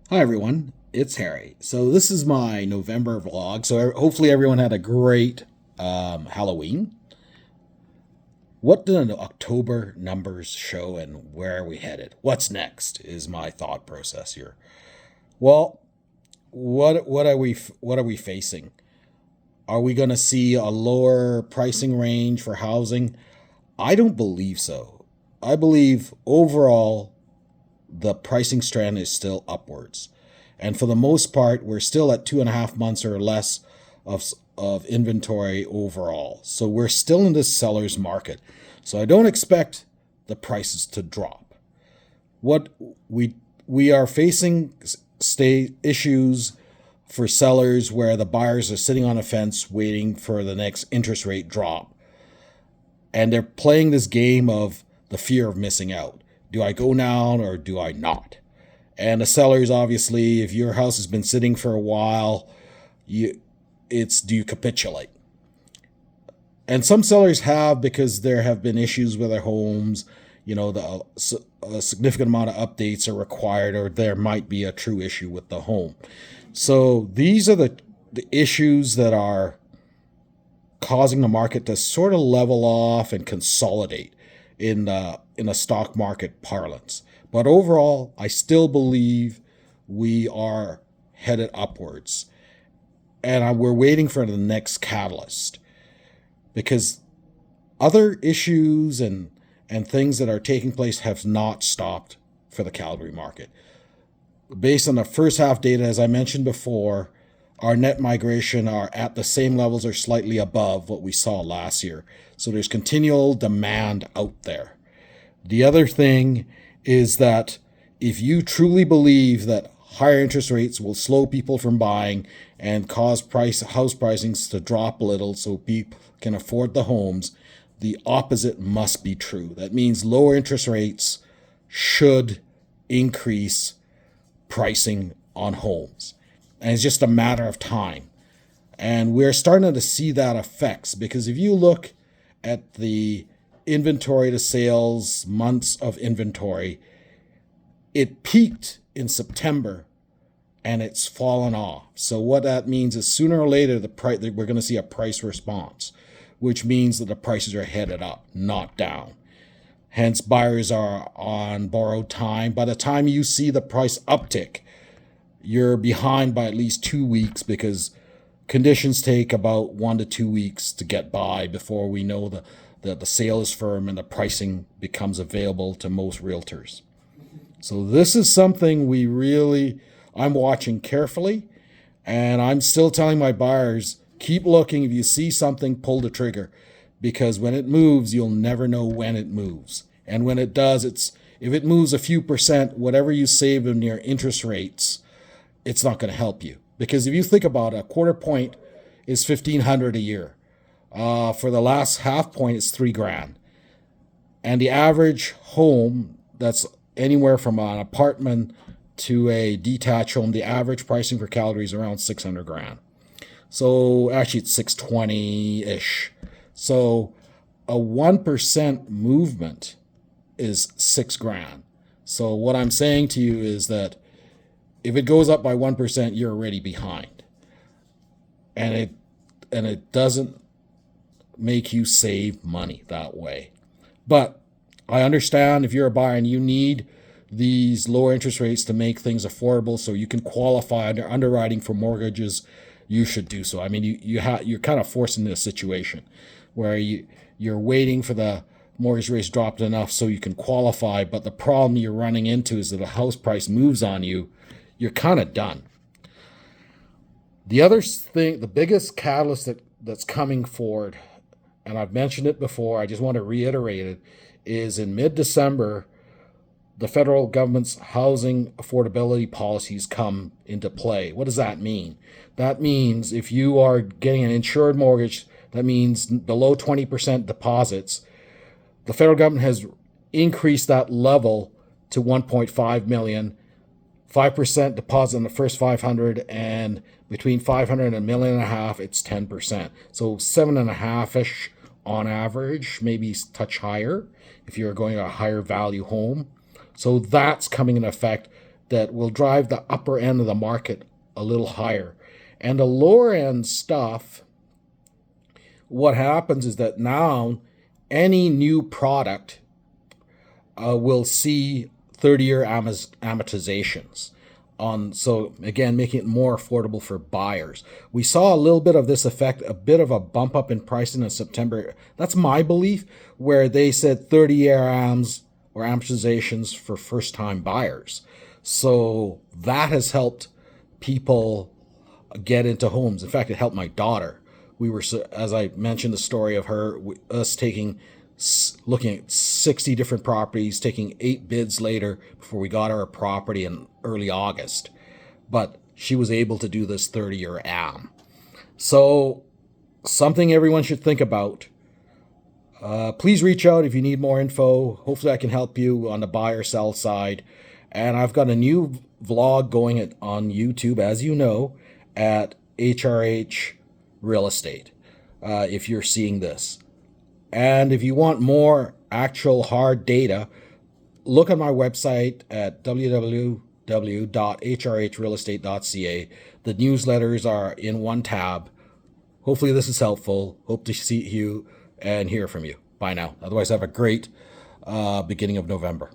Hi everyone, it's Harry. So this is my November vlog. So hopefully everyone had a great Halloween. What do the October numbers show, and where are we headed? What's next is my thought process here. Well, what are we facing? Are we going to see a lower pricing range for housing? I don't believe so. I believe overall the pricing strand is still upwards. And for the most part, we're still at 2.5 months or less of inventory overall. So we're still in this seller's market. So I don't expect the prices to drop. What we are facing state issues for sellers where the buyers are sitting on a fence waiting for the next interest rate drop. And they're playing this game of the fear of missing out. Do I go now or do I not? And the sellers, obviously, if your house has been sitting for a while, do you capitulate? And some sellers have, because there have been issues with their homes. A significant amount of updates are required, or there might be a true issue with the home. So these are the issues that are causing the market to sort of level off and consolidate in a stock market parlance. But overall, I still believe we are headed upwards, and we're waiting for the next catalyst, because other issues and things that are taking place have not stopped for the Calgary market. Based on the first half data, as I mentioned before, our net migration are at the same levels or slightly above what we saw last year. So there's continual demand out there. The other thing is that if you truly believe that higher interest rates will slow people from buying and cause house pricings to drop a little so people can afford the homes, the opposite must be true. That means lower interest rates should increase pricing on homes. And it's just a matter of time. And we're starting to see that effects, because if you look at the inventory to sales months of inventory, it peaked in September and it's fallen off. So what that means is sooner or later we're going to see a price response, which means that the prices are headed up, not down. Hence, buyers are on borrowed time. By the time you see the price uptick, you're behind by at least 2 weeks, because conditions take about 1 to 2 weeks to get by before we know that the sale is firm and the pricing becomes available to most realtors. So this is something I'm watching carefully, and I'm still telling my buyers, keep looking. If you see something, pull the trigger, because when it moves, you'll never know when it moves. And when it does, if it moves a few percent, whatever you save in your interest rates, it's not going to help you. Because if you think about it, a quarter point is $1,500 a year. For the last half point, it's $3,000. And the average home, that's anywhere from an apartment to a detached home, the average pricing for Calgary is around $600,000. So actually it's 620-ish. So a 1% movement is $6,000. So what I'm saying to you is that if it goes up by 1%, you're already behind. And it doesn't make you save money that way. But I understand if you're a buyer and you need these lower interest rates to make things affordable so you can qualify under underwriting for mortgages, you should do so. I mean, you're kind of forced into a situation where you're waiting for the mortgage rates dropped enough so you can qualify, but the problem you're running into is that the house price moves on you, you're kind of done. The other thing, the biggest catalyst that's coming forward, and I've mentioned it before, I just want to reiterate it, is in mid-December, the federal government's housing affordability policies come into play. What does that mean? That means if you are getting an insured mortgage, that means below 20% deposits, the federal government has increased that level to 1.5 million, 5% deposit on the first 500, and between 500 and a million and a half, it's 10%. So 7.5-ish on average, maybe touch higher if you're going to a higher value home. So that's coming in effect that will drive the upper end of the market a little higher. And the lower end stuff, what happens is that now any new product will see 30-year amortizations on, so again, making it more affordable for buyers. We saw a little bit of this effect, a bit of a bump up in pricing in September. That's my belief, where they said 30-year AMs or amortizations for first-time buyers. So that has helped people get into homes. In fact, it helped my daughter. We were, as I mentioned, the story of us looking at 60 different properties, taking 8 bids later before we got her a property in early August. But she was able to do this 30-year AM. So something everyone should think about. Please reach out if you need more info. Hopefully I can help you on the buy or sell side. And I've got a new vlog going on YouTube, as you know, at HRH Real Estate, if you're seeing this. And if you want more actual hard data, look at my website at www.hrhrealestate.ca. The newsletters are in one tab. Hopefully this is helpful. Hope to see you and hear from you. Bye now. Otherwise, have a great beginning of November.